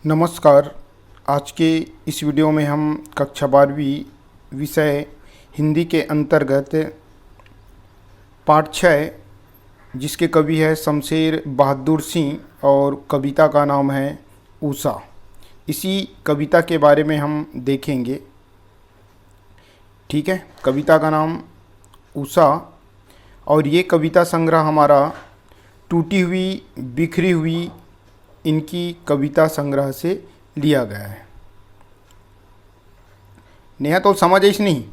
नमस्कार। आज के इस वीडियो में हम कक्षा 12वीं विषय हिंदी के अंतर्गत पाठ 6 जिसके कवि है शमशेर बहादुर सिंह और कविता का नाम है उषा, इसी कविता के बारे में हम देखेंगे। ठीक है, कविता का नाम उषा और ये कविता संग्रह हमारा टूटी हुई बिखरी हुई इनकी कविता संग्रह से लिया गया है। नेहा तो समझ आइस नहीं।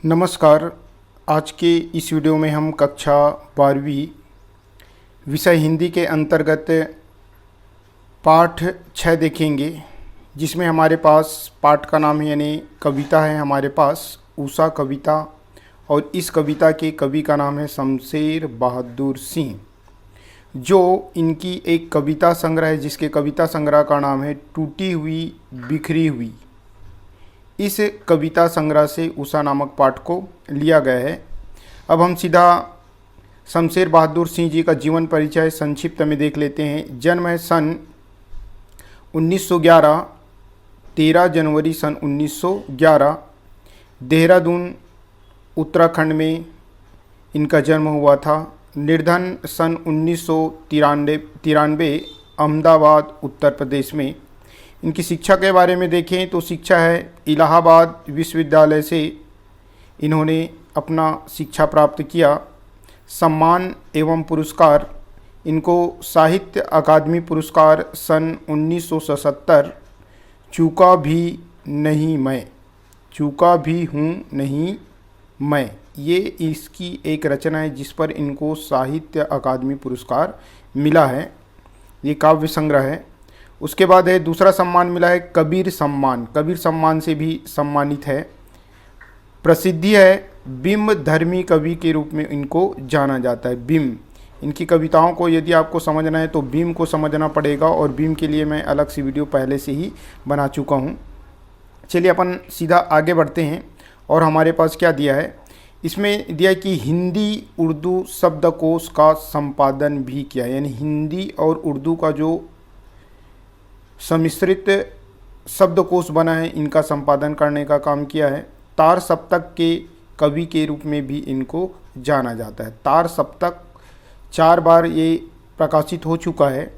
नमस्कार। आज के इस वीडियो में हम कक्षा 12वीं विषय हिंदी के अंतर्गत पाठ 6 देखेंगे, जिसमें हमारे पास पाठ का नाम है यानी कविता है हमारे पास उषा कविता, और इस कविता के कवि का नाम है शमशेर बहादुर सिंह, जो इनकी एक कविता संग्रह है जिसके कविता संग्रह का नाम है टूटी हुई बिखरी हुई। इस कविता संग्रह से उषा नामक पाठ को लिया गया है। अब हम सीधा शमशेर बहादुर सिंह जी का जीवन परिचय संक्षिप्त में देख लेते हैं। जन्म है सन 1911, 13 जनवरी सन 1911, देहरादून उत्तराखंड में इनका जन्म हुआ था। निर्धन सन 1993 अहमदाबाद उत्तर प्रदेश में। इनकी शिक्षा के बारे में देखें तो शिक्षा है इलाहाबाद विश्वविद्यालय से इन्होंने अपना शिक्षा प्राप्त किया। सम्मान एवं पुरस्कार, इनको साहित्य अकादमी पुरस्कार सन 1977, चूका भी नहीं मैं, चूका भी हूँ नहीं मैं, ये इसकी एक रचना है जिस पर इनको साहित्य अकादमी पुरस्कार मिला है। ये काव्य संग्रह है। उसके बाद है दूसरा सम्मान मिला है कबीर सम्मान, कबीर सम्मान से भी सम्मानित है। प्रसिद्धि है बिंब धर्मी कवि के रूप में इनको जाना जाता है। बिंब, इनकी कविताओं को यदि आपको समझना है तो बिंब को समझना पड़ेगा, और बिंब के लिए मैं अलग से वीडियो पहले से ही बना चुका हूँ। चलिए अपन सीधा आगे बढ़ते हैं। और हमारे पास क्या दिया है, इसमें दिया है कि हिंदी उर्दू शब्दकोश का संपादन भी किया है, यानी हिंदी और उर्दू का जो सम्मिश्रित शब्दकोश बना है इनका संपादन करने का काम किया है। तार सप्तक के कवि के रूप में भी इनको जाना जाता है। तार सप्तक 4 बार ये प्रकाशित हो चुका है,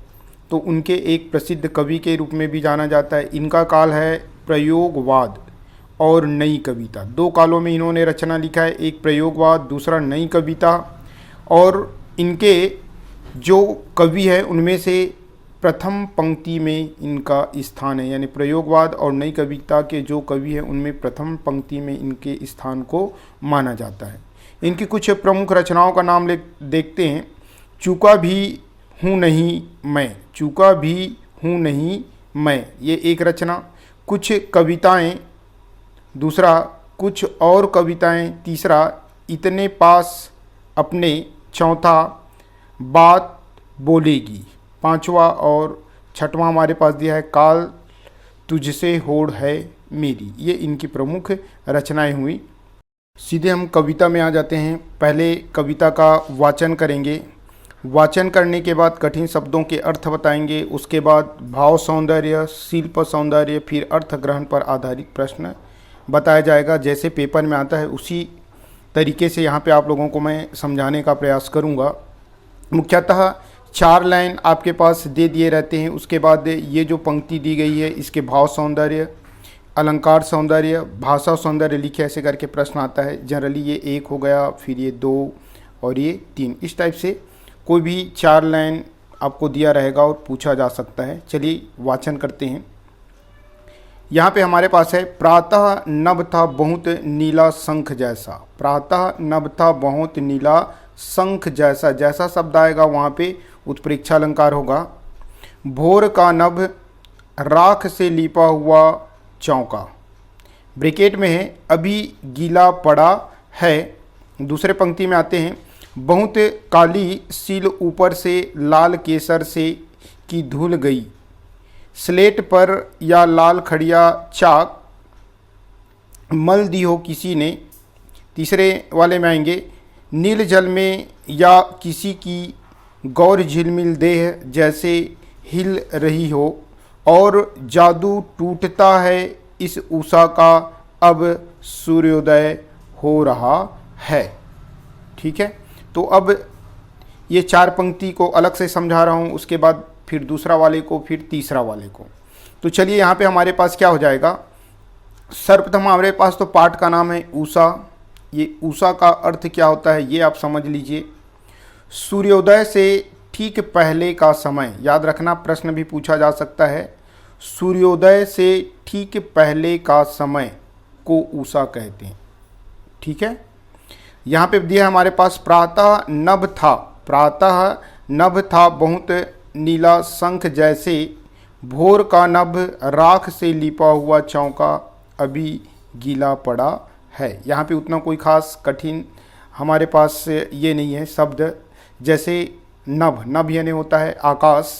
तो उनके एक प्रसिद्ध कवि के रूप में भी जाना जाता है। इनका काल है प्रयोगवाद और नई कविता, 2 कालों में इन्होंने रचना लिखा है, एक प्रयोगवाद दूसरा नई कविता। और इनके जो कवि है उनमें से प्रथम पंक्ति में इनका स्थान है, यानी प्रयोगवाद और नई कविता के जो कवि हैं उनमें प्रथम पंक्ति में इनके स्थान को माना जाता है। इनकी कुछ प्रमुख रचनाओं का नाम देखते हैं। चूका भी हूँ नहीं मैं, चूका भी हूँ नहीं मैं, ये एक रचना। कुछ कविताएं, दूसरा कुछ और कविताएं, तीसरा इतने पास अपने, चौथा बात बोलेगी, 5वां और 6वां हमारे पास दिया है काल तुझसे होड़ है मेरी। ये इनकी प्रमुख रचनाएं हुई। सीधे हम कविता में आ जाते हैं। पहले कविता का वाचन करेंगे, वाचन करने के बाद कठिन शब्दों के अर्थ बताएंगे, उसके बाद भाव सौंदर्य, शिल्प सौंदर्य, फिर अर्थ ग्रहण पर आधारित प्रश्न बताया जाएगा। जैसे पेपर में आता है उसी तरीके से यहाँ पे आप लोगों को मैं समझाने का प्रयास करूँगा। मुख्यतः 4 लाइन आपके पास दे दिए रहते हैं। उसके बाद ये जो पंक्ति दी गई है इसके भाव सौंदर्य, अलंकार सौंदर्य, भाषा सौंदर्य लिखे, ऐसे करके प्रश्न आता है। जनरली ये 1 हो गया, फिर ये 2 और ये 3, इस टाइप से कोई भी 4 लाइन आपको दिया रहेगा और पूछा जा सकता है। चलिए वाचन करते हैं। यहाँ पे हमारे पास है प्रातः नभ था बहुत नीला शंख जैसा, प्रातः नभ था बहुत नीला शंख जैसा, जैसा शब्द आएगा वहाँ पे उत्प्रेक्षा अलंकार होगा। भोर का नभ राख से लिपा हुआ चौका, ब्रैकेट में है अभी गीला पड़ा है। दूसरे पंक्ति में आते हैं, बहुत काली सील ऊपर से लाल केसर से की धुल गई, स्लेट पर या लाल खड़िया चाक मल दी हो किसी ने। तीसरे वाले में आएंगे, नील जल में या किसी की गौर झिलमिल देह जैसे हिल रही हो, और जादू टूटता है इस उषा का, अब सूर्योदय हो रहा है। ठीक है, तो अब ये 4 पंक्ति को अलग से समझा रहा हूँ, उसके बाद फिर दूसरा वाले को, फिर तीसरा वाले को। तो चलिए यहाँ पे हमारे पास क्या हो जाएगा, सर्वप्रथम हमारे पास तो पाठ का नाम है उषा। ये उषा का अर्थ क्या होता है ये आप समझ लीजिए। सूर्योदय से ठीक पहले का समय, याद रखना प्रश्न भी पूछा जा सकता है। सूर्योदय से ठीक पहले का समय को उषा कहते हैं। ठीक है, यहाँ पे दिया हमारे पास प्रातः नभ था, प्रातः नभ था बहुत नीला शंख जैसे, भोर का नभ राख से लिपा हुआ चौका अभी गीला पड़ा है। यहाँ पे उतना कोई खास कठिन हमारे पास ये नहीं है शब्द, जैसे नभ, नभ यानी होता है आकाश।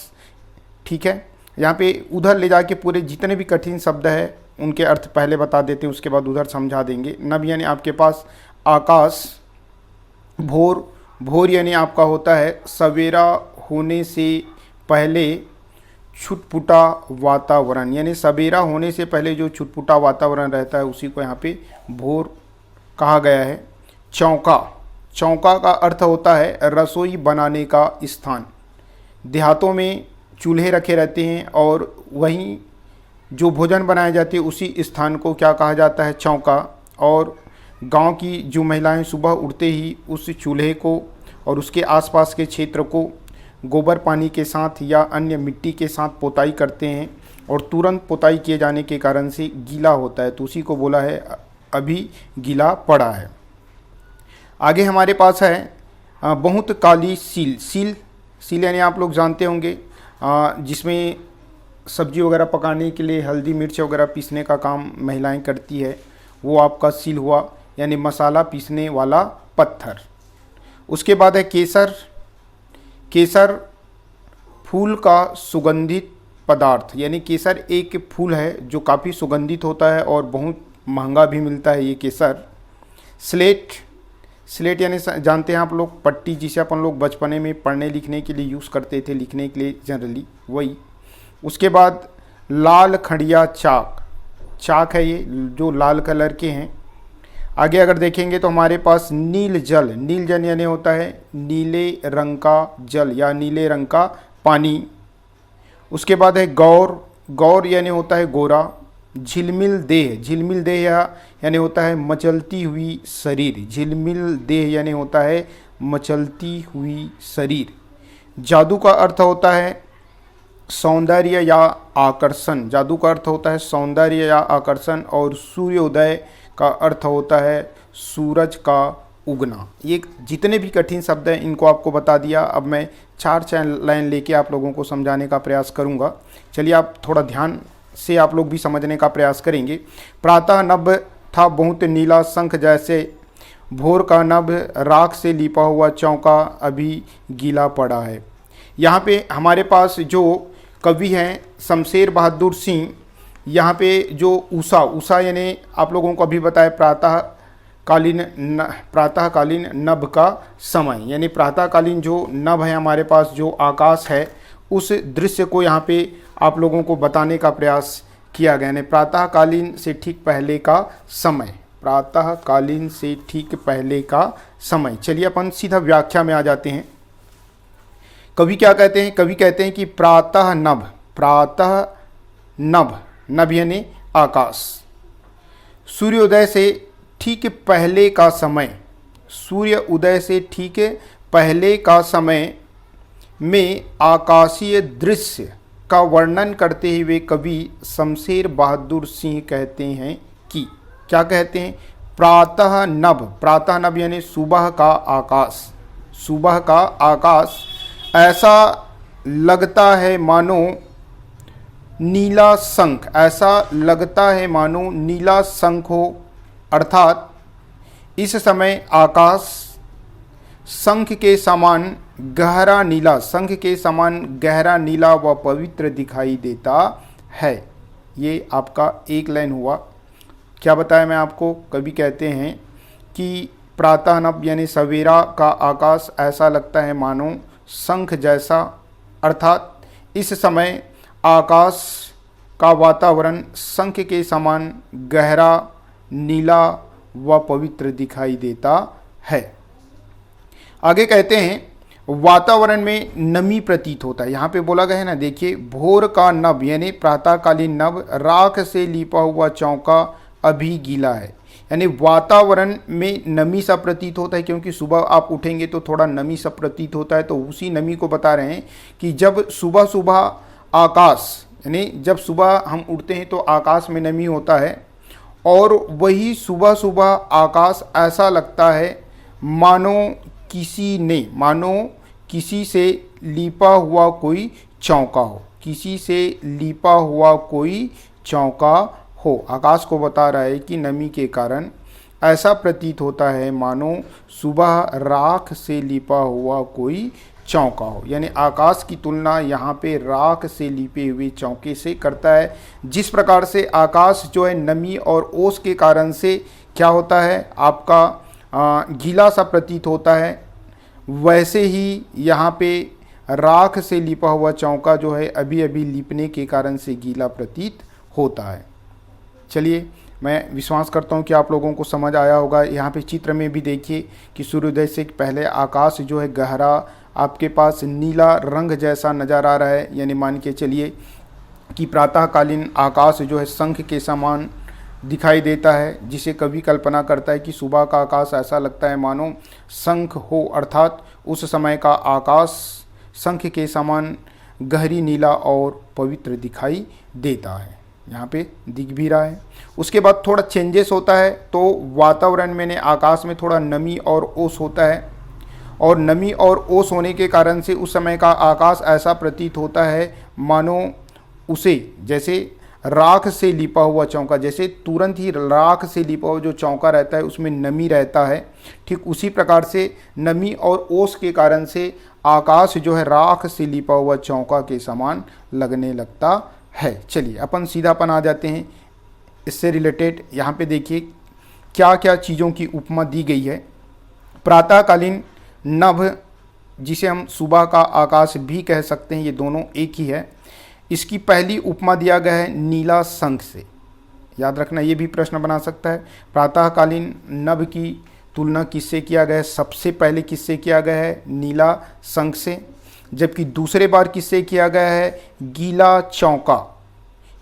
ठीक है, यहाँ पे उधर ले जाके पूरे जितने भी कठिन शब्द है उनके अर्थ पहले बता देते हैं, उसके बाद उधर समझा देंगे। नभ यानी आपके पास आकाश, भोर, भोर यानी आपका होता है सवेरा होने से पहले छुटपुटा वातावरण, यानी सवेरा होने से पहले जो छुटपुटा वातावरण रहता है उसी को यहाँ पे भोर कहा गया है। चौका, चौका का अर्थ होता है रसोई बनाने का स्थान। देहातों में चूल्हे रखे रहते हैं और वहीं जो भोजन बनाए जाते हैं उसी स्थान को क्या कहा जाता है, चौका। और गांव की जो महिलाएं सुबह उठते ही उस चूल्हे को और उसके आसपास के क्षेत्र को गोबर पानी के साथ या अन्य मिट्टी के साथ पोताई करते हैं, और तुरंत पोताई किए जाने के कारण से गीला होता है, तो उसी को बोला है अभी गीला पड़ा है। आगे हमारे पास है बहुत काली सील। सील, सील यानी आप लोग जानते होंगे जिसमें सब्जी वगैरह पकाने के लिए हल्दी मिर्च वगैरह पीसने का काम महिलाएं करती है, वो आपका सील हुआ, यानी मसाला पीसने वाला पत्थर। उसके बाद है केसर। केसर फूल का सुगंधित पदार्थ, यानी केसर एक फूल है जो काफ़ी सुगंधित होता है और बहुत महंगा भी मिलता है ये केसर। स्लेट, स्लेट यानी जानते हैं आप लोग पट्टी, जिसे अपन लोग बचपने में पढ़ने लिखने के लिए यूज़ करते थे, लिखने के लिए जनरली वही। उसके बाद लाल खड़िया चाक, चाक है ये जो लाल कलर के हैं। आगे अगर देखेंगे तो हमारे पास नील जल, नील जल यानी होता है नीले रंग का जल या नीले रंग का पानी। उसके बाद है गौर, गौर यानी होता है गोरा। झिलमिल देह, झिलमिल देह यानी होता है मचलती हुई शरीर, झिलमिल देह यानी होता है मचलती हुई शरीर। जादू का अर्थ होता है सौंदर्य या आकर्षण, जादू का अर्थ होता है सौंदर्य या आकर्षण। और सूर्योदय का अर्थ होता है सूरज का उगना। ये जितने भी कठिन शब्द हैं इनको आपको बता दिया। अब मैं 4 लाइन लेके आप लोगों को समझाने का प्रयास करूंगा। चलिए आप थोड़ा ध्यान से आप लोग भी समझने का प्रयास करेंगे। प्रातः नभ था बहुत नीला शंख जैसे, भोर का नभ राख से लिपा हुआ चौका अभी गीला पड़ा है। यहाँ पे हमारे पास जो कवि हैं शमशेर बहादुर सिंह, यहाँ पे जो उषा, उषा यानी आप लोगों को अभी बताया प्रातःकालीन नभ का समय, यानी प्रातःकालीन जो नभ है हमारे पास, जो आकाश है, उस दृश्य को यहाँ पे आप लोगों को बताने का प्रयास किया गया। यानी प्रातःकालीन से ठीक पहले का समय, प्रातःकालीन से ठीक पहले का समय। चलिए अपन सीधा व्याख्या में आ जाते हैं। कवि क्या कहते हैं, कवि कहते हैं कि प्रातः नभ, प्रातः नभ, नभ यानी आकाश, सूर्योदय से ठीक पहले का समय, सूर्य उदय से ठीक पहले का समय में आकाशीय दृश्य का वर्णन करते हुए कवि शमशेर बहादुर सिंह कहते हैं कि, क्या कहते हैं, प्रातः नभ, प्रातः नभ यानी सुबह का आकाश, सुबह का आकाश ऐसा लगता है मानो नीला शंख, ऐसा लगता है मानो नीला शंख हो, अर्थात इस समय आकाश शंख के समान गहरा नीला, शंख के समान गहरा नीला व पवित्र दिखाई देता है। ये आपका एक लाइन हुआ। क्या बताया मैं आपको, कवि कहते हैं कि प्रातः नभ यानी सवेरा का आकाश ऐसा लगता है मानो शंख जैसा, अर्थात इस समय आकाश का वातावरण शंख के समान गहरा नीला व पवित्र दिखाई देता है। आगे कहते हैं वातावरण में नमी प्रतीत होता है। यहाँ पे बोला गया है ना, देखिए, भोर का नभ यानी प्रातःकालीन नभ राख से लिपा हुआ चौका अभी गीला है, यानी वातावरण में नमी सा प्रतीत होता है, क्योंकि सुबह आप उठेंगे तो थोड़ा नमी सा प्रतीत होता है। तो उसी नमी को बता रहे हैं कि जब सुबह सुबह आकाश, यानी जब सुबह हम उठते हैं तो आकाश में नमी होता है, और वही सुबह सुबह आकाश ऐसा लगता है मानो किसी से लिपा हुआ कोई चौका हो, किसी से लिपा हुआ कोई चौका हो। आकाश को बता रहा है कि नमी के कारण ऐसा प्रतीत होता है मानो सुबह राख से लिपा हुआ कोई चौका हो, यानी आकाश की तुलना यहाँ पे राख से लिपे हुए चौके से करता है। जिस प्रकार से आकाश जो है नमी और ओस के कारण से क्या होता है, आपका गीला सा प्रतीत होता है, वैसे ही यहाँ पे राख से लिपा हुआ चौका जो है अभी अभी लिपने के कारण से गीला प्रतीत होता है। चलिए, मैं विश्वास करता हूँ कि आप लोगों को समझ आया होगा। यहाँ पे चित्र में भी देखिए कि सूर्योदय से पहले आकाश जो है गहरा आपके पास नीला रंग जैसा नज़र आ रहा है, यानी मान के चलिए कि प्रातःकालीन आकाश जो है शंख के समान दिखाई देता है, जिसे कवि कल्पना करता है कि सुबह का आकाश ऐसा लगता है मानो शंख हो, अर्थात उस समय का आकाश शंख के समान गहरी नीला और पवित्र दिखाई देता है। यहाँ पे दिख भी रहा है। उसके बाद थोड़ा चेंजेस होता है, तो वातावरण में आकाश में थोड़ा नमी और ओस होता है, और नमी और ओस होने के कारण से उस समय का आकाश ऐसा प्रतीत होता है मानो उसे जैसे राख से लिपा हुआ चौका, जैसे तुरंत ही राख से लिपा हुआ जो चौका रहता है उसमें नमी रहता है, ठीक उसी प्रकार से नमी और ओस के कारण से आकाश जो है राख से लिपा हुआ चौका के समान लगने लगता है। चलिए अपन सीधापन आ जाते हैं इससे रिलेटेड। यहाँ पे देखिए क्या क्या चीज़ों की उपमा दी गई है। प्रातःकालीन नभ, जिसे हम सुबह का आकाश भी कह सकते हैं, ये दोनों एक ही है। इसकी पहली उपमा दिया गया है नीला शंख से। याद रखना, ये भी प्रश्न बना सकता है। प्रातःकालीन नभ की तुलना किससे किया गया है? सबसे पहले किससे किया गया है? नीला शंख से। जबकि दूसरे बार किससे किया गया है? गीला चौका।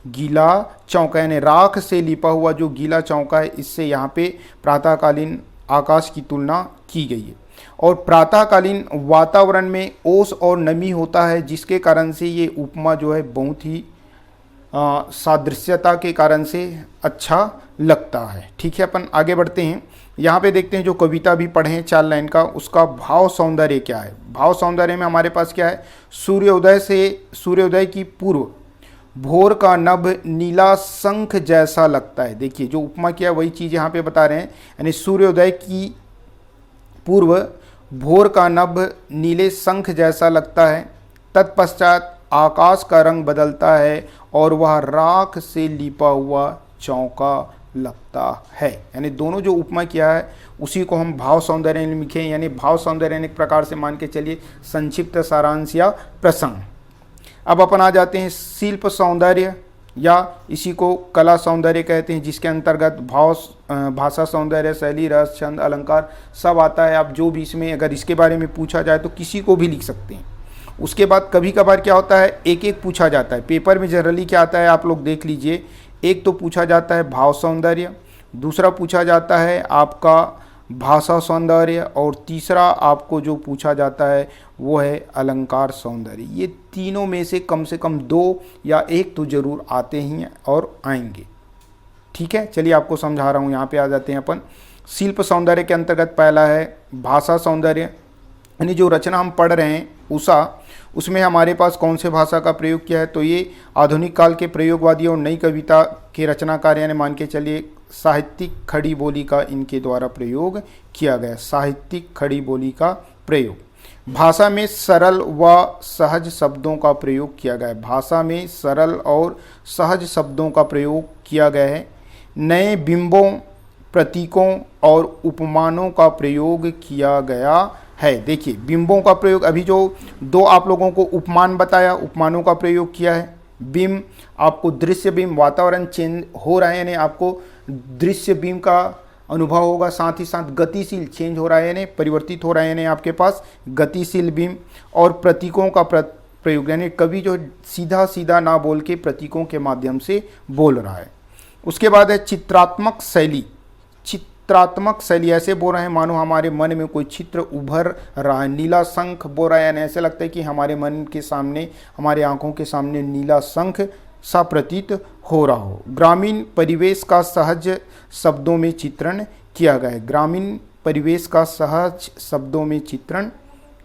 गीला चौका यानी राख से लिपा हुआ जो गीला चौका है, इससे यहाँ पे प्रातःकालीन आकाश की तुलना की गई है। और प्रातःकालीन वातावरण में ओस और नमी होता है, जिसके कारण से ये उपमा जो है बहुत ही सादृश्यता के कारण से अच्छा लगता है। ठीक है, अपन आगे बढ़ते हैं। यहाँ पे देखते हैं जो कविता भी पढ़े हैं 4 लाइन का, उसका भाव सौंदर्य क्या है। भाव सौंदर्य में हमारे पास क्या है? सूर्योदय की पूर्व भोर का नभ नीला शंख जैसा लगता है। देखिए जो उपमा किया वही चीज़ यहाँ पे बता रहे हैं, यानी सूर्योदय की पूर्व भोर का नभ नीले शंख जैसा लगता है। तत्पश्चात आकाश का रंग बदलता है और वह राख से लिपा हुआ चौका लगता है। यानी दोनों जो उपमा किया है उसी को हम भाव सौंदर्य में लिखे, यानी भाव सौंदर्य एक प्रकार से मान के चलिए संक्षिप्त सारांश या प्रसंग। अब अपन आ जाते हैं शिल्प सौंदर्य, या इसी को कला सौंदर्य कहते हैं, जिसके अंतर्गत भाव, भाषा सौंदर्य, शैली, रस, छंद, अलंकार सब आता है। आप जो भी इसमें अगर इसके बारे में पूछा जाए तो किसी को भी लिख सकते हैं। उसके बाद कभी कभार क्या होता है, एक एक पूछा जाता है। पेपर में जनरली क्या आता है आप लोग देख लीजिए, एक तो पूछा जाता है भाव सौंदर्य, दूसरा पूछा जाता है आपका भाषा सौंदर्य, और तीसरा आपको जो पूछा जाता है वो है अलंकार सौंदर्य। ये तीनों में से कम 2 या 1 तो ज़रूर आते ही और आएंगे। ठीक है, चलिए आपको समझा रहा हूँ। यहाँ पे आ जाते हैं अपन। शिल्प सौंदर्य के अंतर्गत पहला है भाषा सौंदर्य, यानी जो रचना हम पढ़ रहे हैं उषा, उसमें हमारे पास कौन से भाषा का प्रयोग किया है? तो ये आधुनिक काल के प्रयोगवादी और नई कविता के रचनाकार यानी मान के चलिए साहित्यिक खड़ी बोली का इनके द्वारा प्रयोग किया गया। साहित्यिक खड़ी बोली का प्रयोग। भाषा में सरल व सहज शब्दों का प्रयोग किया गया है। भाषा में सरल और सहज शब्दों का प्रयोग किया गया है। नए बिंबों, प्रतीकों और उपमानों का प्रयोग किया गया है। देखिए बिंबों का प्रयोग, अभी जो दो आप लोगों को उपमान बताया, उपमानों का प्रयोग किया है। बिंब, आपको दृश्य बिंब, वातावरण चेंज हो रहा है यानी आपको दृश्य बिंब का अनुभव होगा, साथ ही साथ गतिशील चेंज हो रहा है यानी परिवर्तित हो रहा है यानी आपके पास गतिशील बिंब। और प्रतीकों का प्रयोग यानी कवि जो सीधा सीधा ना बोल के प्रतीकों के माध्यम से बोल रहा है। उसके बाद है चित्रात्मक शैली। चित्रात्मक शैली ऐसे बोल रहे हैं मानो हमारे मन में कोई चित्र उभर रहा है। नीला शंख बोल रहा है यानी ऐसे लगता है कि हमारे मन के सामने, हमारे आंखों के सामने नीला शंख सा प्रतीत हो रहा हो। ग्रामीण परिवेश का सहज शब्दों में चित्रण किया गया है। ग्रामीण परिवेश का सहज शब्दों में चित्रण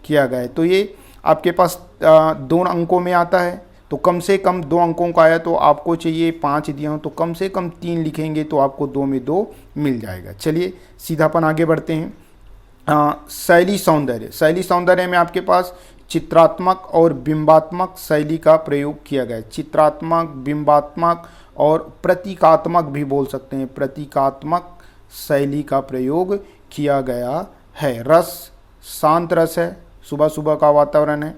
किया गया है। तो ये आपके पास 2 अंकों में आता है, तो कम से कम 2 अंकों का आया तो आपको चाहिए 5 दिया हो, तो कम से कम 3 लिखेंगे तो आपको 2 में 2 मिल जाएगा। चलिए सीधापन आगे बढ़ते हैं। शैली सौंदर्य। शैली सौंदर्य में आपके पास चित्रात्मक और बिंबात्मक शैली का प्रयोग किया गया है। चित्रात्मक, बिंबात्मक और प्रतीकात्मक भी बोल सकते हैं। प्रतीकात्मक शैली का प्रयोग किया गया है। रस, शांत रस है, सुबह सुबह का वातावरण है।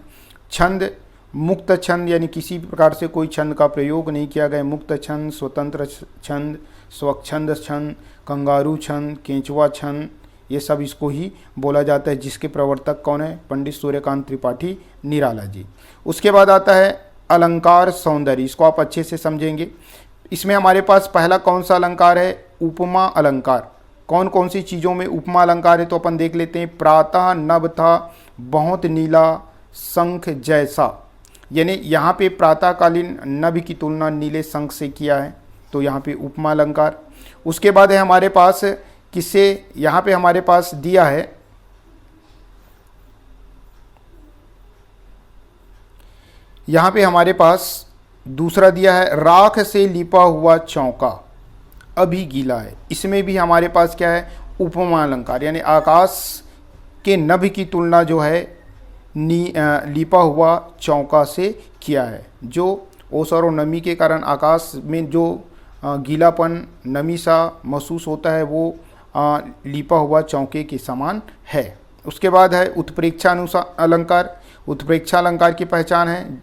छंद, मुक्त छंद यानी किसी प्रकार से कोई छंद का प्रयोग नहीं किया गया। मुक्त छंद, स्वतंत्र छंद, स्वच्छंद छंद, कंगारू छंद, केंचुआ छंद, ये सब इसको ही बोला जाता है, जिसके प्रवर्तक कौन है? पंडित सूर्यकांत त्रिपाठी निराला जी। उसके बाद आता है अलंकार सौंदर्य। इसको आप अच्छे से समझेंगे। इसमें हमारे पास पहला कौन सा अलंकार है? उपमा अलंकार। कौन कौन सी चीज़ों में उपमा अलंकार है तो अपन देख लेते हैं। प्रातः नभ था बहुत नीला शंख जैसा, यानी यहाँ पे प्रातःकालीन नभ की तुलना नीले शंख से किया है, तो यहाँ पे उपमा अलंकार। उसके बाद है हमारे पास किसे यहाँ पे हमारे पास दिया है, यहाँ पे हमारे पास दूसरा दिया है राख से लिपा हुआ चौका अभी गीला है। इसमें भी हमारे पास क्या है? उपमा अलंकार, यानी आकाश के नभ की तुलना जो है लिपा हुआ चौका से किया है। जो ओस और नमी के कारण आकाश में जो गीलापन, नमी सा महसूस होता है वो लिपा हुआ चौके के समान है। उसके बाद है उत्प्रेक्षा अलंकार। उत्प्रेक्षा अलंकार की पहचान है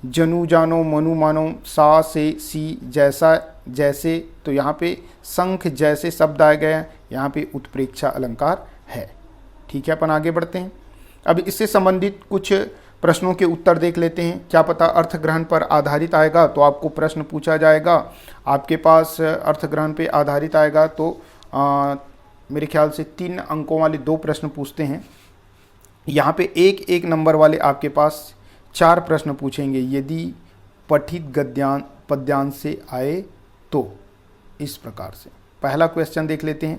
जनु जानो मनु मानो सा से सी जैसा जैसे, तो यहाँ पे शंख जैसे शब्द आ गए हैं, यहाँ पे उत्प्रेक्षा अलंकार है। ठीक है, अपन आगे बढ़ते हैं। अब इससे संबंधित कुछ प्रश्नों के उत्तर देख लेते हैं। क्या पता अर्थ ग्रहण पर आधारित आएगा तो आपको प्रश्न पूछा जाएगा। आपके पास अर्थ ग्रहण पे आधारित आएगा तो मेरे ख्याल से 3 अंकों वाले 2 प्रश्न पूछते हैं। यहाँ पे 1-1 नंबर वाले आपके पास 4 प्रश्न पूछेंगे यदि पठित पद्यांश से आए तो। इस प्रकार से पहला क्वेश्चन देख लेते हैं।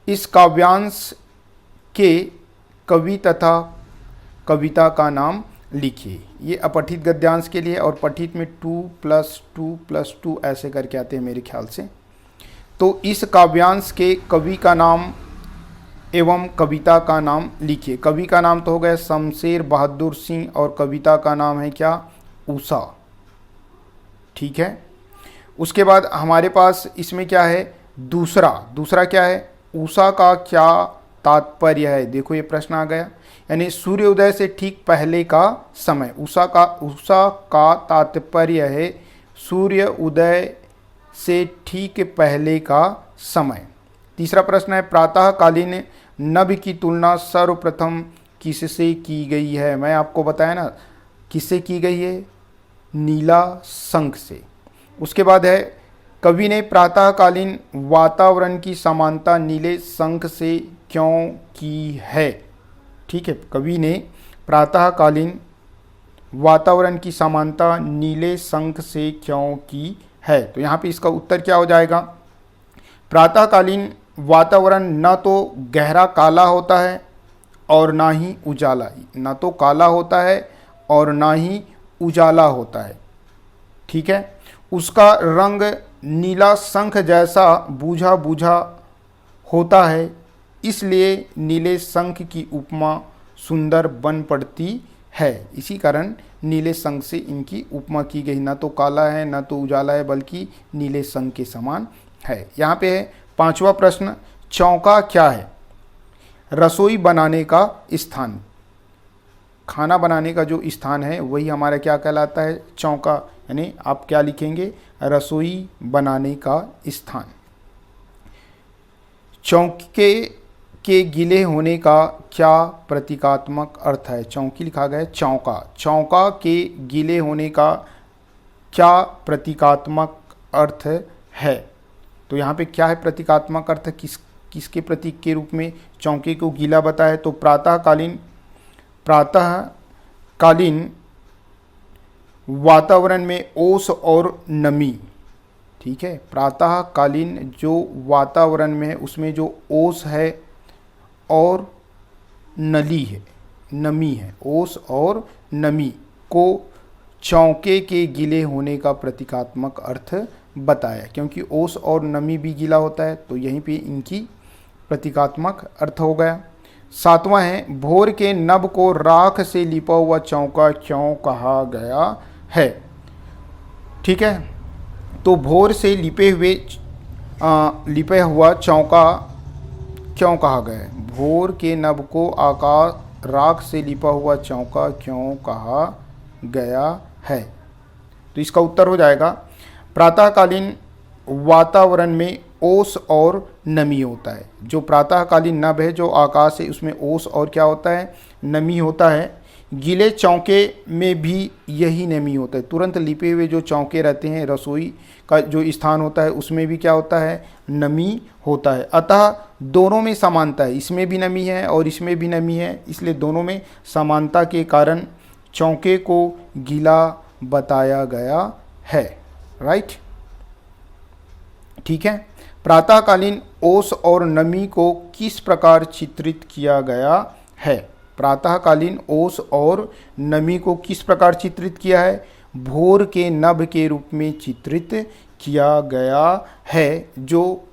इस काव्यांश के कवि तथा कविता का नाम लिखिए। ये अपठित गद्यांश के लिए, और पठित में 2+2+2 ऐसे करके आते हैं मेरे ख्याल से। तो इस काव्यांश के कवि का नाम एवं कविता का नाम लिखिए। कवि का नाम तो हो गया शमशेर बहादुर सिंह और कविता का नाम है क्या? उषा। ठीक है। उसके बाद हमारे पास इसमें क्या है? दूसरा क्या है? उषा का क्या तात्पर्य है? देखो ये प्रश्न आ गया, यानी सूर्योदय से ठीक पहले का समय। उषा का तात्पर्य है सूर्य उदय से ठीक पहले का समय। तीसरा प्रश्न है प्रातःकालीन नभ की तुलना सर्वप्रथम किससे की गई है? मैं आपको बताया ना किससे की गई है? नीला शंख से। उसके बाद है कवि ने प्रातःकालीन वातावरण की समानता नीले शंख से क्यों की है? ठीक है, कवि ने प्रातःकालीन वातावरण की समानता नीले शंख से क्यों की है? तो यहाँ पे इसका उत्तर क्या हो जाएगा? प्रातःकालीन वातावरण न तो गहरा काला होता है और ना ही उजाला, ना तो काला होता है और ना ही उजाला होता है। ठीक है, उसका रंग नीला शंख जैसा बूझा बूझा होता है, इसलिए नीले शंख की उपमा सुंदर बन पड़ती है। इसी कारण नीले शंख से इनकी उपमा की गई, ना तो काला है ना तो उजाला है, बल्कि नीले शंख के समान है। यहाँ पे है 5वां प्रश्न, चौका क्या है? रसोई बनाने का स्थान, खाना बनाने का जो स्थान है वही हमारा क्या कहलाता है? चौका। यानी आप क्या लिखेंगे? रसोई बनाने का स्थान। चौके के गीले होने का क्या प्रतीकात्मक अर्थ है? चौकी लिखा गया है चौका। चौका के गीले होने का क्या प्रतीकात्मक अर्थ है? तो यहाँ पे क्या है प्रतीकात्मक अर्थ? किसके प्रतीक के रूप में चौके को गीला बताया? तो प्रातःकालीन वातावरण में ओस और नमी। ठीक है, प्रातःकालीन जो वातावरण में है उसमें जो ओस है और नली है, नमी है, ओस और नमी को चौके के गीले होने का प्रतीकात्मक अर्थ बताया। क्योंकि ओस और नमी भी गीला होता है, तो यहीं पे इनकी प्रतीकात्मक अर्थ हो गया। 7वां है, भोर के नभ को राख से लिपा हुआ चौका क्यों कहा गया है? ठीक है, तो भोर से लिपे हुआ चौका क्यों कहा गया है? भोर के नभ को आकाश राख से लिपा हुआ चौका क्यों कहा गया है? तो इसका उत्तर हो जाएगा, प्रातःकालीन वातावरण में ओस और नमी होता है। जो प्रातःकालीन नभ है, जो आकाश है, उसमें ओस और क्या होता है? नमी होता है। गीले चौके में भी यही नमी होता है। तुरंत लिपे हुए जो चौके रहते हैं, रसोई का जो स्थान होता है, उसमें भी क्या होता है? नमी होता है। अतः दोनों में समानता है, इसमें भी नमी है और इसमें भी नमी है, इसलिए दोनों में समानता के कारण चौके को गीला बताया गया है। राइट, ठीक है। प्रातःकालीन ओस और नमी को किस प्रकार चित्रित किया गया है? प्रातःकालीन ओस और नमी को किस प्रकार चित्रित किया है? भोर के नभ के रूप में चित्रित किया गया है, जो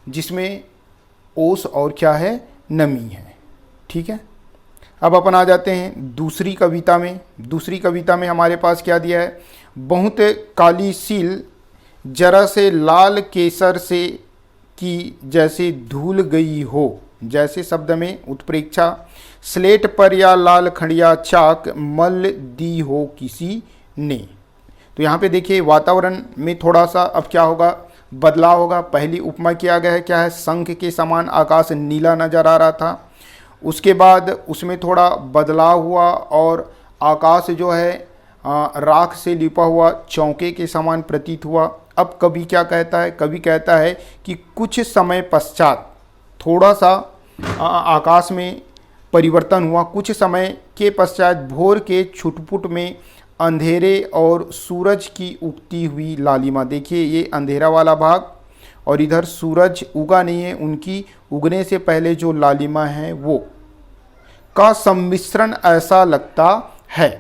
जिसमें ओस और क्या है? नमी है। ठीक है, अब अपन आ जाते हैं दूसरी कविता में। दूसरी कविता में हमारे पास क्या दिया है? बहुत काली सील जरा से लाल केसर से की जैसे धूल गई हो। जैसे शब्द में उत्प्रेक्षा, स्लेट पर या लाल खड़िया चाक मल दी हो किसी ने। तो यहाँ पे देखिए वातावरण में थोड़ा सा अब क्या होगा? बदलाव होगा। पहली उपमा किया गया है क्या है? शंख के समान आकाश नीला नजर आ रहा था। उसके बाद उसमें थोड़ा बदलाव हुआ और आकाश जो है राख से लिपा हुआ चौके के समान प्रतीत हुआ। अब कवि क्या कहता है? कवि कहता है कि कुछ समय पश्चात थोड़ा सा आकाश में परिवर्तन हुआ। कुछ समय के पश्चात भोर के छुटपुट में अंधेरे और सूरज की उगती हुई लालिमा। देखिए ये अंधेरा वाला भाग और इधर सूरज उगा नहीं है, उनकी उगने से पहले जो लालिमा है वो का सम्मिश्रण ऐसा लगता है।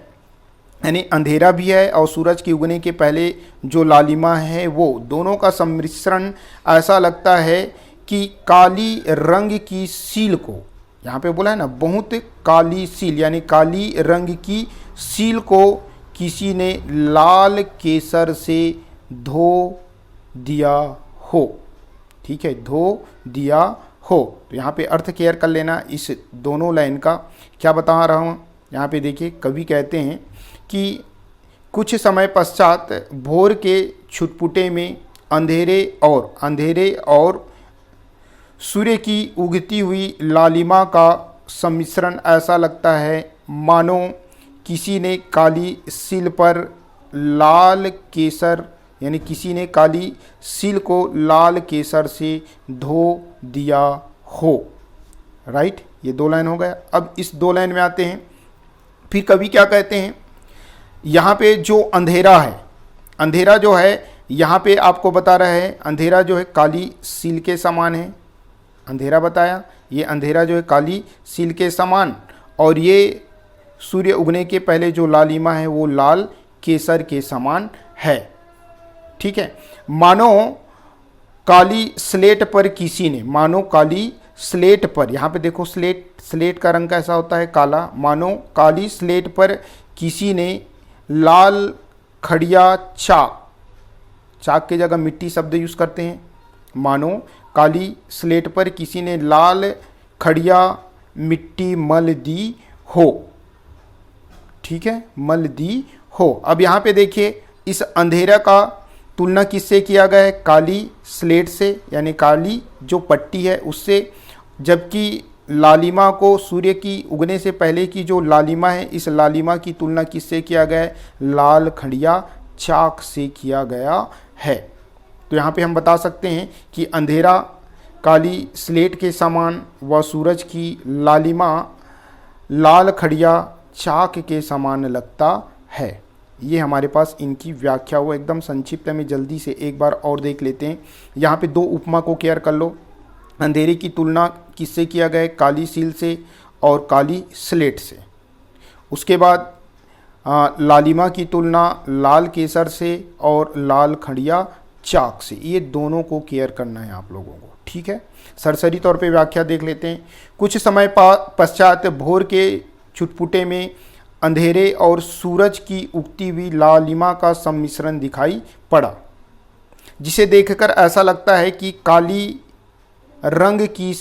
यानी अंधेरा भी है और सूरज की उगने के पहले जो लालिमा है वो दोनों का सम्मिश्रण ऐसा लगता है कि काली रंग की सील को, यहाँ पे बोला है ना बहुत काली सील, यानी काली रंग की सील को किसी ने लाल केसर से धो दिया हो। ठीक है, धो दिया हो। तो यहाँ पे अर्थ क्लियर कर लेना इस दोनों लाइन का। क्या बता रहा हूँ यहाँ पे देखिए, कवि कहते हैं कि कुछ समय पश्चात भोर के छुटपुटे में अंधेरे और सूर्य की उगती हुई लालिमा का सम्मिश्रण ऐसा लगता है मानो किसी ने काली सील पर लाल केसर, यानी किसी ने काली सील को लाल केसर से धो दिया हो। राइट, ये 2 लाइन हो गया। अब इस 2 लाइन में आते हैं। फिर कवि क्या कहते हैं? यहाँ पे जो अंधेरा है, अंधेरा जो है यहाँ पे आपको बता रहा है, अंधेरा जो है काली सील के समान है। अंधेरा बताया, ये अंधेरा जो है काली सील के समान, और ये सूर्य उगने के पहले जो लालिमा है वो लाल केसर के समान है। ठीक है। मानो काली स्लेट पर किसी ने, मानो काली स्लेट पर, यहाँ पे देखो स्लेट का रंग कैसा होता है, काला। मानो काली स्लेट पर किसी ने लाल खड़िया चाक की जगह मिट्टी शब्द यूज करते हैं। मानो काली स्लेट पर किसी ने लाल खड़िया मिट्टी मल दी हो। ठीक है, मल दी हो। अब यहाँ पे देखिए इस अंधेरा का तुलना किससे किया गया है, काली स्लेट से, यानी काली जो पट्टी है उससे, जबकि लालिमा को, सूर्य की उगने से पहले की जो लालिमा है, इस लालिमा की तुलना किससे किया गया है, लाल खड़िया चाक से किया गया है। तो यहाँ पे हम बता सकते हैं कि अंधेरा काली स्लेट के समान व सूरज की लालिमा लाल खड़िया चाक के समान लगता है। ये हमारे पास इनकी व्याख्या हुआ, एकदम संक्षिप्त में जल्दी से एक बार और देख लेते हैं। यहाँ पे दो उपमा को केयर कर लो। अंधेरे की तुलना किससे किया गया है, काली सील से और काली स्लेट से। उसके बाद लालिमा की तुलना लाल केसर से और लाल खड़िया चाक से। ये दोनों को केयर करना है आप लोगों को। ठीक है, सरसरी तौर पे व्याख्या देख लेते हैं। कुछ समय पश्चात भोर के छुटपुटे में अंधेरे और सूरज की उगती हुई लालिमा का सम्मिश्रण दिखाई पड़ा, जिसे देखकर ऐसा लगता है कि काली रंग की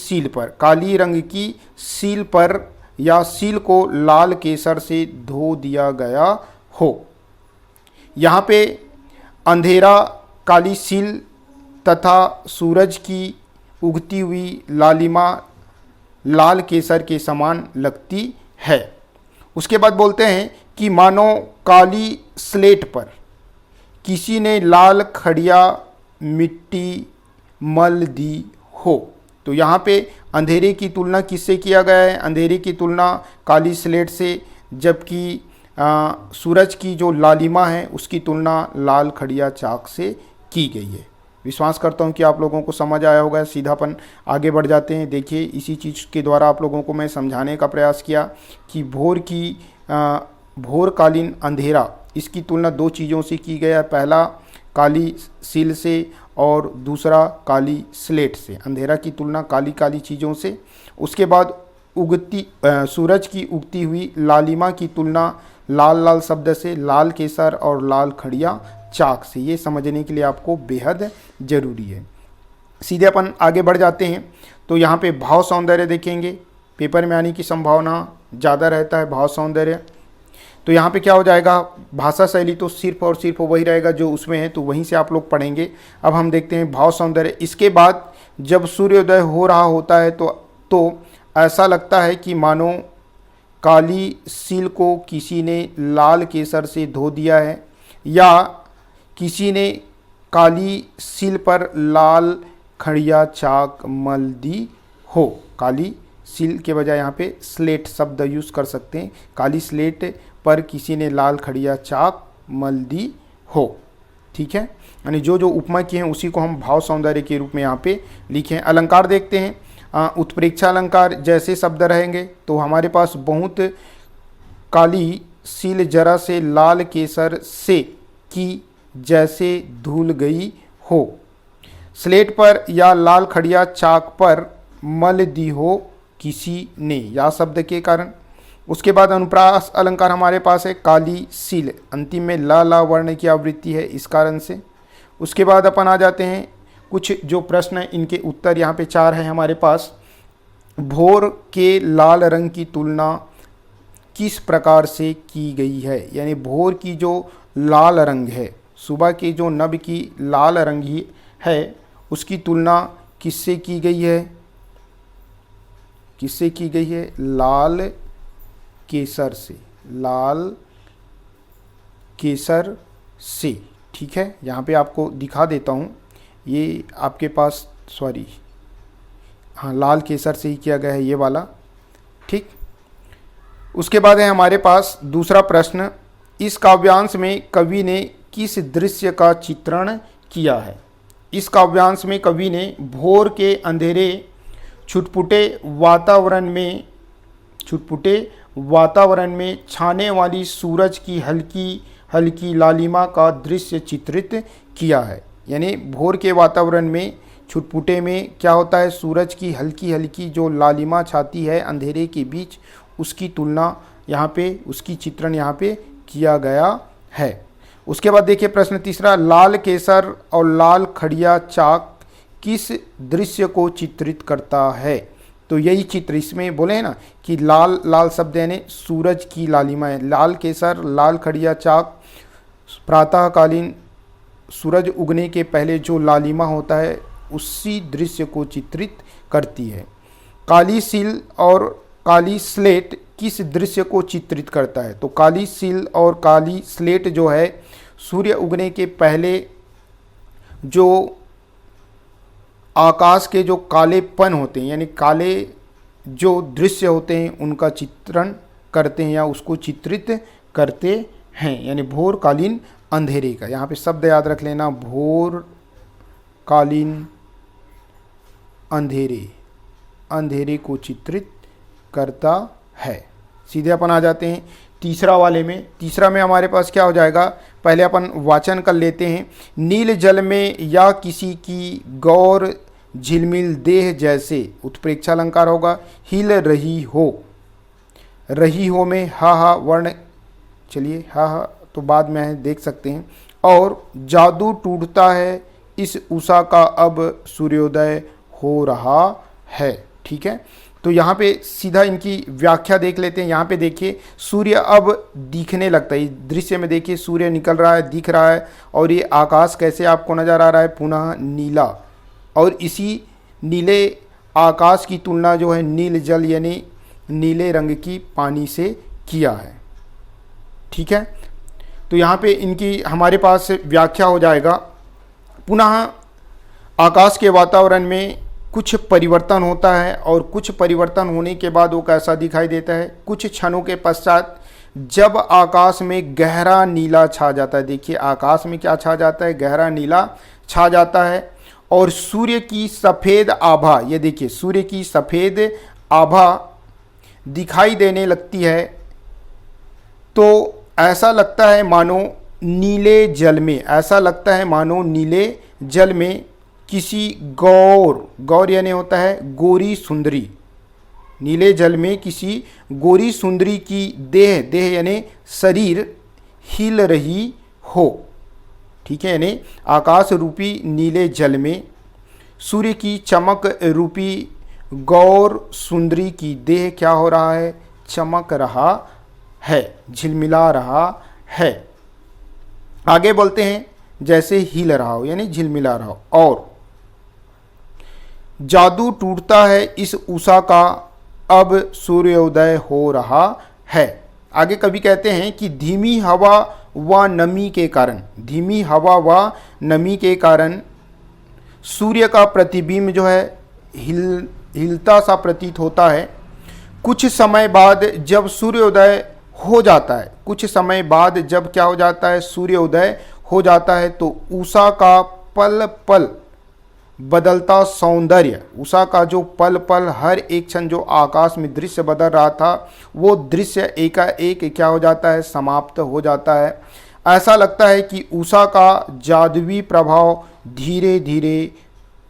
सील पर या सील को लाल केसर से धो दिया गया हो। यहाँ पे अंधेरा काली सील तथा सूरज की उगती हुई लालिमा लाल केसर के समान लगती है। उसके बाद बोलते हैं कि मानो काली स्लेट पर किसी ने लाल खड़िया मिट्टी मल दी हो। तो यहाँ पे अंधेरे की तुलना किससे किया गया है, अंधेरे की तुलना काली स्लेट से, जबकि सूरज की जो लालिमा है उसकी तुलना लाल खड़िया चाक से की गई है। विश्वास करता हूँ कि आप लोगों को समझ आया होगा। सीधापन आगे बढ़ जाते हैं। देखिए इसी चीज़ के द्वारा आप लोगों को मैं समझाने का प्रयास किया कि भोरकालीन अंधेरा, इसकी तुलना दो चीज़ों से की गया है। पहला काली सील से और दूसरा काली स्लेट से। अंधेरा की तुलना काली चीज़ों से। उसके बाद सूरज की उगती हुई लालिमा की तुलना लाल शब्द से, लाल केसर और लाल खड़िया चाक से। ये समझने के लिए आपको बेहद ज़रूरी है। सीधे अपन आगे बढ़ जाते हैं। तो यहाँ पे भाव सौंदर्य देखेंगे, पेपर में आने की संभावना ज़्यादा रहता है भाव सौंदर्य। तो यहाँ पे क्या हो जाएगा, भाषा शैली तो सिर्फ और सिर्फ वही रहेगा जो उसमें है, तो वहीं से आप लोग पढ़ेंगे। अब हम देखते हैं भाव सौंदर्य। इसके बाद जब सूर्योदय हो रहा होता है तो ऐसा लगता है कि मानो काली सील को किसी ने लाल केसर से धो दिया है, या किसी ने काली सील पर लाल खड़िया चाक मल दी हो। काली सील के बजाय यहाँ पे स्लेट शब्द यूज़ कर सकते हैं। काली स्लेट पर किसी ने लाल खड़िया चाक मल दी हो। ठीक है, यानी जो जो उपमा किए हैं उसी को हम भाव सौंदर्य के रूप में यहाँ पे लिखे हैं। अलंकार देखते हैं। उत्प्रेक्षा अलंकार जैसे शब्द रहेंगे तो हमारे पास बहुत काली सील जरा से लाल केसर से की जैसे धुल गई हो, स्लेट पर या लाल खड़िया चाक पर मल दी हो किसी ने, या शब्द के कारण। उसके बाद अनुप्रास अलंकार हमारे पास है। काली सील, अंतिम में ला वर्ण की आवृत्ति है इस कारण से। उसके बाद अपन आ जाते हैं कुछ जो प्रश्न है, इनके उत्तर यहाँ पे 4 हैं हमारे पास। भोर के लाल रंग की तुलना किस प्रकार से की गई है, यानी भोर की जो लाल रंग है, सुबह के जो नभ की लाल रंग ही है, उसकी तुलना किससे की गई है, किससे की गई है, लाल केसर से, लाल केसर से। ठीक है, यहाँ पे आपको दिखा देता हूँ, ये आपके पास हाँ लाल केसर से ही किया गया है ये वाला। ठीक, उसके बाद है हमारे पास दूसरा प्रश्न। इस काव्यांश में कवि ने किस दृश्य का चित्रण किया है। इस काव्यांश में कवि ने भोर के अंधेरे छुटपुटे वातावरण में छाने वाली सूरज की हल्की हल्की लालिमा का दृश्य चित्रित किया है। यानी भोर के वातावरण में छुटपुटे में क्या होता है, सूरज की हल्की हल्की जो लालिमा छाती है अंधेरे के बीच, उसकी तुलना यहाँ पे, उसकी चित्रण यहाँ पे किया गया है। उसके बाद देखिए प्रश्न तीसरा, लाल केसर और लाल खड़िया चाक किस दृश्य को चित्रित करता है। तो यही चित्र इसमें बोले हैं ना कि लाल लाल शब्द यानी सूरज की लालिमा है। लाल केसर लाल खड़िया चाक प्रातःकालीन सूरज उगने के पहले जो लालिमा होता है उसी दृश्य को चित्रित करती है। काली सील और काली स्लेट किस दृश्य को चित्रित करता है। तो काली सील और काली स्लेट जो है सूर्य उगने के पहले जो आकाश के जो कालेपन होते हैं यानी काले जो दृश्य होते हैं उनका चित्रण करते हैं या उसको चित्रित करते हैं। यानी भोर कालीन अंधेरे का, यहाँ पे शब्द याद रख लेना, भोर कालीन अंधेरे, अंधेरे को चित्रित करता है। सीधे अपन आ जाते हैं तीसरा वाले में। तीसरा में हमारे पास क्या हो जाएगा, पहले अपन वाचन कर लेते हैं। नील जल में या किसी की गौर झिलमिल देह जैसे, उत्प्रेक्षा अलंकार होगा, हिल रही हो में हा हा वर्ण, चलिए हा हा तो बाद में है देख सकते हैं। और जादू टूटता है इस उषा का अब सूर्योदय हो रहा है। ठीक है, तो यहाँ पे सीधा इनकी व्याख्या देख लेते हैं। यहाँ पे देखिए सूर्य अब दिखने लगता है, इस दृश्य में देखिए सूर्य निकल रहा है, दिख रहा है, और ये आकाश कैसे आपको नज़र आ रहा है, पुनः नीला। और इसी नीले आकाश की तुलना जो है नील जल यानी नीले रंग की पानी से किया है। ठीक है, तो यहाँ पे इनकी हमारे पास व्याख्या हो जाएगा। पुनः आकाश के वातावरण में कुछ परिवर्तन होता है और कुछ परिवर्तन होने के बाद वो कैसा दिखाई देता है। कुछ क्षणों के पश्चात जब आकाश में गहरा नीला छा जाता है, देखिए आकाश में क्या छा जाता है, गहरा नीला छा जाता है, और सूर्य की सफ़ेद आभा, ये देखिए सूर्य की सफ़ेद आभा दिखाई देने लगती है, तो ऐसा लगता है मानो नीले जल में, ऐसा लगता है मानो नीले जल में किसी गौर यानी होता है गोरी सुंदरी, नीले जल में किसी गोरी सुंदरी की देह यानी शरीर हिल रही हो। ठीक है, यानी आकाश रूपी नीले जल में सूर्य की चमक रूपी गौर सुंदरी की देह क्या हो रहा है, चमक रहा है, झिलमिला रहा है। आगे बोलते हैं जैसे हिल रहा हो यानी झिलमिला रहा हो। और जादू टूटता है इस उषा का अब सूर्योदय हो रहा है। आगे कवि कहते हैं कि धीमी हवा व नमी के कारण, धीमी हवा व नमी के कारण सूर्य का प्रतिबिंब जो है हिलता सा प्रतीत होता है। कुछ समय बाद जब सूर्योदय हो जाता है, कुछ समय बाद जब क्या हो जाता है, सूर्योदय हो जाता है, तो उषा का पल पल बदलता सौंदर्य, उषा का जो पल पल हर एक क्षण जो आकाश में दृश्य बदल रहा था वो दृश्य एकाएक क्या हो जाता है, समाप्त हो जाता है। ऐसा लगता है कि उषा का जादुई प्रभाव धीरे धीरे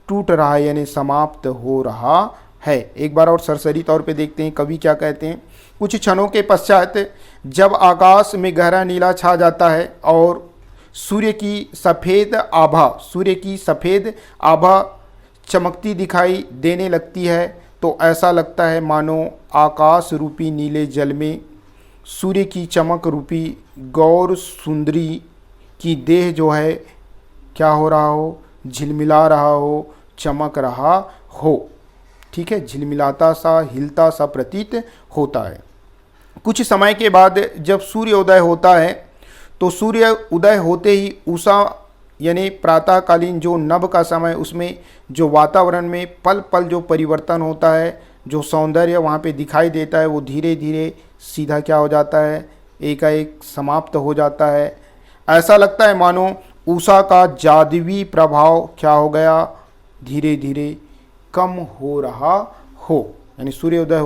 टूट रहा है यानी समाप्त हो रहा है। एक बार और सरसरी तौर पे देखते हैं कवि क्या कहते हैं। कुछ क्षणों के पश्चात जब आकाश में गहरा नीला छा जाता है और सूर्य की सफ़ेद आभा चमकती दिखाई देने लगती है, तो ऐसा लगता है मानो आकाश रूपी नीले जल में सूर्य की चमक रूपी गौर सुंदरी की देह जो है क्या हो रहा हो, झिलमिला रहा हो, चमक रहा हो। ठीक है, झिलमिलाता सा हिलता सा प्रतीत होता है। कुछ समय के बाद जब सूर्योदय होता है तो सूर्य उदय होते ही उषा यानी प्रातःकालीन जो नभ का समय, उसमें जो वातावरण में पल पल जो परिवर्तन होता है, जो सौंदर्य वहाँ पे दिखाई देता है, वो धीरे धीरे सीधा क्या हो जाता है, एकाएक समाप्त हो जाता है। ऐसा लगता है मानो उषा का जादुई प्रभाव क्या हो गया, धीरे धीरे कम हो रहा हो, यानी सूर्योदय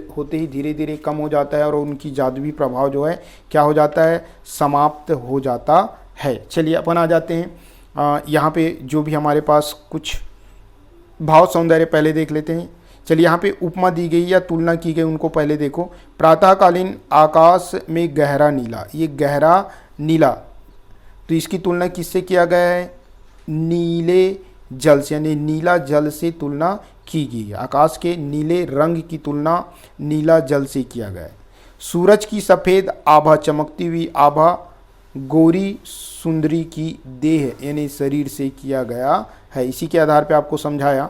होते ही धीरे धीरे कम हो जाता है और उनकी जादुई प्रभाव जो है क्या हो जाता है, समाप्त हो जाता है। चलिए अपन आ जाते हैं यहाँ पे जो भी हमारे पास कुछ भाव सौंदर्य पहले देख लेते हैं। चलिए यहाँ पे उपमा दी गई या तुलना की गई, उनको पहले देखो। प्रातःकालीन आकाश में गहरा नीला, ये गहरा नीला, तो इसकी तुलना किससे किया गया है, नीले जल से, यानी नीला जल से तुलना की गई है। आकाश के नीले रंग की तुलना नीला जल से किया गया है। सूरज की सफ़ेद आभा, चमकती हुई आभा गौरी सुंदरी की देह यानी शरीर से किया गया है। इसी के आधार पर आपको समझाया।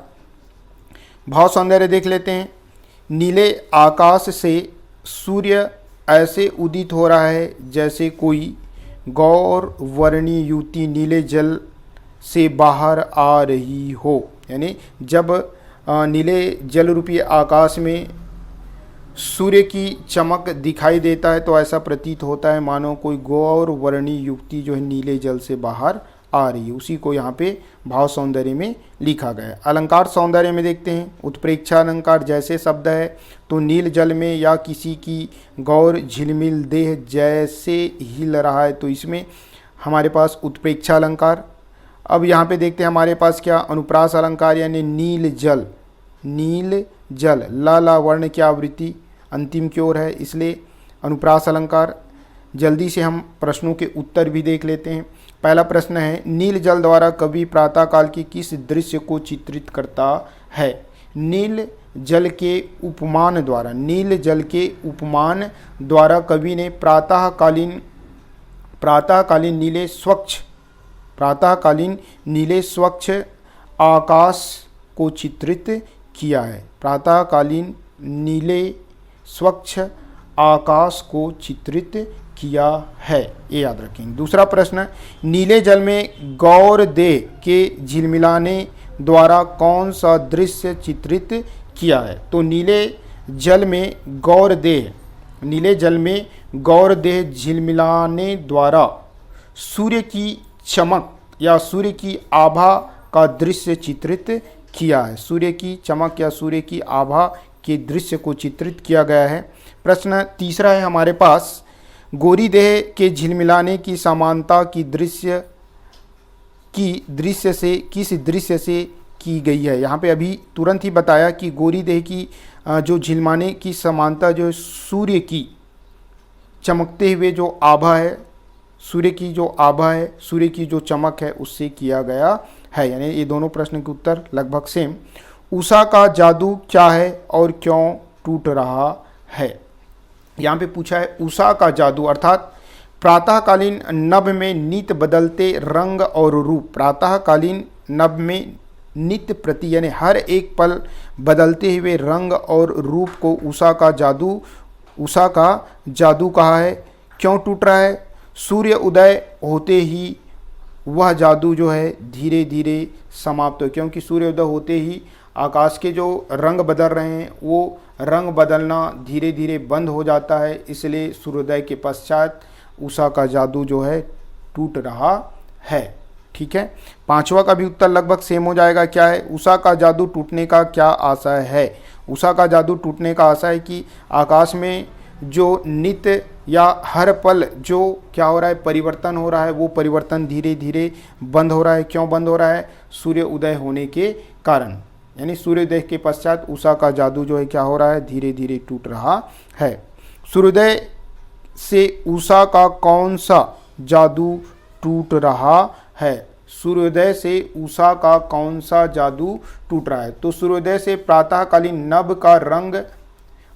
भाव सौंदर्य देख लेते हैं। नीले आकाश से सूर्य ऐसे उदित हो रहा है जैसे कोई गौर वर्णी युवती नीले जल से बाहर आ रही हो, यानी जब नीले जल रूपी आकाश में सूर्य की चमक दिखाई देता है तो ऐसा प्रतीत होता है मानो कोई गौर वर्णी युवती जो है नीले जल से बाहर आ रही है। उसी को यहाँ पे भाव सौंदर्य में लिखा गया है। अलंकार सौंदर्य में देखते हैं। उत्प्रेक्षा अलंकार जैसे शब्द है तो नील जल में या किसी की गौर झिलमिल देह जैसे हिल रहा है, तो इसमें हमारे पास उत्प्रेक्षा अलंकार। अब यहाँ पे देखते हैं हमारे पास क्या, अनुप्रास अलंकार यानी नील जल, नील जल ला वर्ण की आवृत्ति अंतिम की ओर है, इसलिए अनुप्रास अलंकार। जल्दी से हम प्रश्नों के उत्तर भी देख लेते हैं। पहला प्रश्न है, नील जल द्वारा कवि प्रातःकाल के किस दृश्य को चित्रित करता है। नील जल के उपमान द्वारा, नील जल के उपमान द्वारा कवि ने प्रातःकालीन नीले स्वच्छ आकाश को चित्रित किया है। प्रातःकालीन नीले स्वच्छ आकाश को चित्रित किया है, ये याद रखेंगे। दूसरा प्रश्न, नीले जल में गौर देह के झिलमिलाने द्वारा कौन सा दृश्य चित्रित किया है। तो नीले जल में गौर देह झिलमिलाने द्वारा सूर्य की चमक या सूर्य की आभा का दृश्य चित्रित किया है। सूर्य की चमक या सूर्य की आभा के दृश्य को चित्रित किया गया है। प्रश्न तीसरा है हमारे पास, गोरी देह के झिलमिलाने की समानता की किस दृश्य से की गई है। यहाँ पे अभी तुरंत ही बताया कि गोरी देह की जो झिलमिलाने की समानता जो सूर्य की चमकते हुए जो आभा है, सूर्य की जो चमक है उससे किया गया है। यानी ये दोनों प्रश्न के उत्तर लगभग सेम। उषा का जादू क्या है और क्यों टूट रहा है। यहाँ पे पूछा है उषा का जादू अर्थात प्रातःकालीन नभ में नित्य बदलते रंग और रूप। प्रातःकालीन नभ में नित्य प्रति यानी हर एक पल बदलते हुए रंग और रूप को उषा का जादू कहा है। क्यों टूट रहा है। सूर्य उदय होते ही वह जादू जो है धीरे धीरे समाप्त हो, क्योंकि सूर्योदय होते ही आकाश के जो रंग बदल रहे हैं वो रंग बदलना धीरे धीरे बंद हो जाता है, इसलिए सूर्योदय के पश्चात उषा का जादू जो है टूट रहा है। ठीक है, पांचवा का भी उत्तर लगभग सेम हो जाएगा। क्या है, उषा का जादू टूटने का क्या आशय है। उषा का जादू टूटने का आशय है कि आकाश में जो नित्य या हर पल जो क्या हो रहा है परिवर्तन हो रहा है, वो परिवर्तन धीरे धीरे बंद हो रहा है। क्यों बंद हो रहा है, सूर्य उदय होने के कारण, यानी सूर्योदय के पश्चात उषा का जादू जो है क्या हो रहा है धीरे धीरे टूट रहा है। सूर्योदय से उषा का कौन सा जादू टूट रहा है। सूर्योदय से उषा का कौन सा जादू टूट रहा है। तो सूर्योदय से प्रातःकालीन नभ का रंग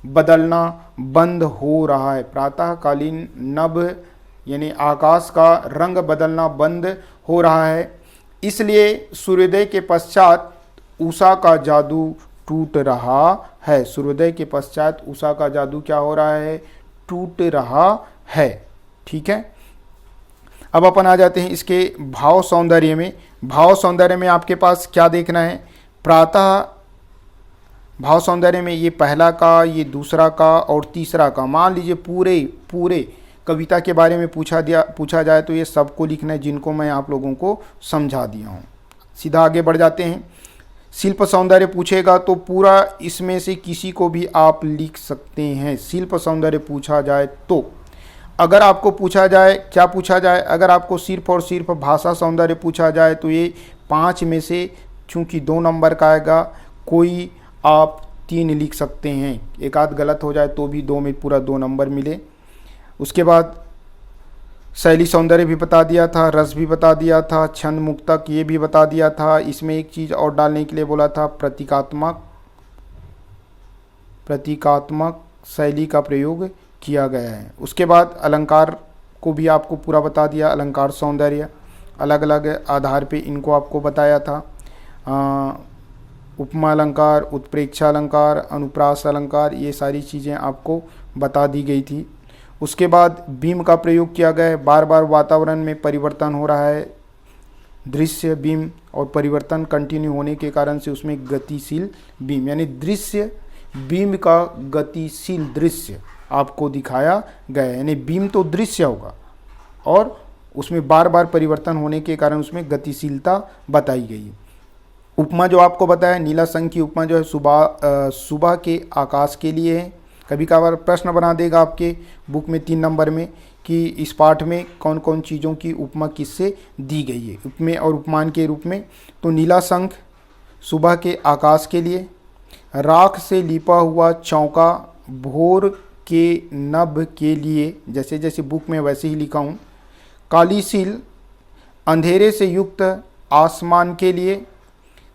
बदलना बंद हो रहा है। प्रातःकालीन नभ यानी आकाश का रंग बदलना बंद हो रहा है, इसलिए सूर्योदय के पश्चात उषा का जादू टूट रहा है। सूर्योदय के पश्चात उषा का जादू क्या हो रहा है, टूट रहा है। ठीक है, अब अपन आ जाते हैं इसके भाव सौंदर्य में। भाव सौंदर्य में आपके पास क्या देखना है, भाव सौंदर्य में ये पहला का, ये दूसरा का और तीसरा का। मान लीजिए पूरे कविता के बारे में पूछा जाए तो ये सबको लिखना है जिनको मैं आप लोगों को समझा दिया हूँ। सीधा आगे बढ़ जाते हैं। शिल्प सौंदर्य पूछेगा तो पूरा इसमें से किसी को भी आप लिख सकते हैं। शिल्प सौंदर्य पूछा जाए तो, अगर आपको पूछा जाए, क्या पूछा जाए, अगर आपको सिर्फ और सिर्फ भाषा सौंदर्य पूछा जाए तो ये 5 में से चूंकि 2 नंबर का आएगा, कोई आप 3 लिख सकते हैं। एक आध गलत हो जाए तो भी 2 में पूरा 2 नंबर मिले। उसके बाद शैली सौंदर्य भी बता दिया था, रस भी बता दिया था, छंद मुक्तक ये भी बता दिया था। इसमें एक चीज़ और डालने के लिए बोला था, प्रतीकात्मक शैली का प्रयोग किया गया है। उसके बाद अलंकार को भी आपको पूरा बता दिया, अलंकार सौंदर्य अलग अलग आधार पे इनको आपको बताया था। उपमा अलंकार, उत्प्रेक्षा अलंकार, अनुप्रास अलंकार, ये सारी चीज़ें आपको बता दी गई थी। उसके बाद बीम का प्रयोग किया गया है। बार बार वातावरण में परिवर्तन हो रहा है, दृश्य बीम, और परिवर्तन कंटिन्यू होने के कारण से उसमें गतिशील बीम, यानी दृश्य बीम का गतिशील दृश्य आपको दिखाया गया है। यानी बीम तो दृश्य होगा और उसमें बार बार परिवर्तन होने के कारण उसमें गतिशीलता बताई गई है। उपमा जो आपको बताया, नीला संघ की उपमा जो है सुबह के आकाश के लिए है। कभी कभार प्रश्न बना देगा आपके बुक में 3 नंबर में कि इस पाठ में कौन कौन चीज़ों की उपमा किससे दी गई है, उपमेय और उपमान के रूप में। तो नीला संघ सुबह के आकाश के लिए, राख से लिपा हुआ चौका भोर के नभ के लिए, जैसे जैसे बुक में वैसे ही लिखा हूँ। काली सील अंधेरे से युक्त आसमान के लिए,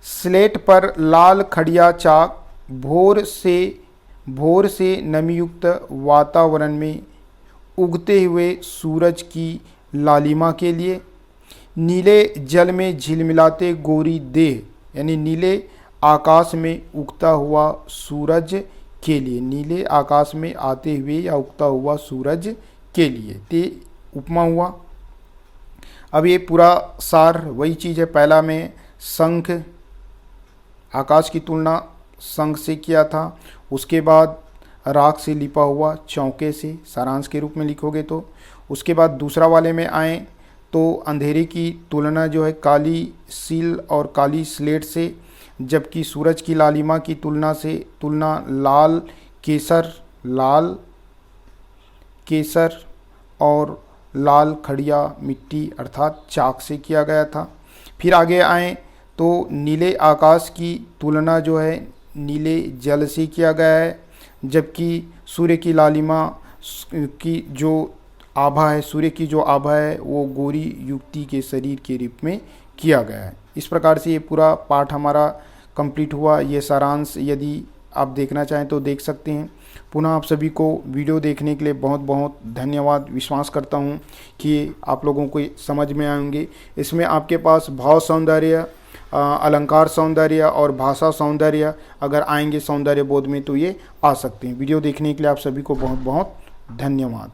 स्लेट पर लाल खड़िया चाक भोर से नमीयुक्त वातावरण में उगते हुए सूरज की लालिमा के लिए, नीले जल में झिलमिलाते गोरी देह, यानी नीले आकाश में उगता हुआ सूरज के लिए, नीले आकाश में आते हुए या उगता हुआ सूरज के लिए। ते उपमा हुआ। अब ये पूरा सार वही चीज़ है। पहला में शंख, आकाश की तुलना शंख से किया था। उसके बाद राख से लिपा हुआ चौके से, सारांश के रूप में लिखोगे तो। उसके बाद दूसरा वाले में आए तो अंधेरे की तुलना जो है काली सील और काली स्लेट से, जबकि सूरज की लालिमा की तुलना लाल केसर और लाल खड़िया मिट्टी अर्थात चाक से किया गया था। फिर आगे आए तो नीले आकाश की तुलना जो है नीले जल से किया गया है, जबकि सूर्य की लालिमा की जो आभा है, सूर्य की जो आभा है वो गोरी युवती के शरीर के रूप में किया गया है। इस प्रकार से ये पूरा पाठ हमारा कंप्लीट हुआ। ये सारांश यदि आप देखना चाहें तो देख सकते हैं। पुनः आप सभी को वीडियो देखने के लिए बहुत बहुत धन्यवाद। विश्वास करता हूँ कि आप लोगों को समझ में आएंगे। इसमें आपके पास भाव सौंदर्य, अलंकार सौंदर्य और भाषा सौंदर्य अगर आएंगे सौंदर्य बोध में तो ये आ सकते हैं। वीडियो देखने के लिए आप सभी को बहुत बहुत धन्यवाद।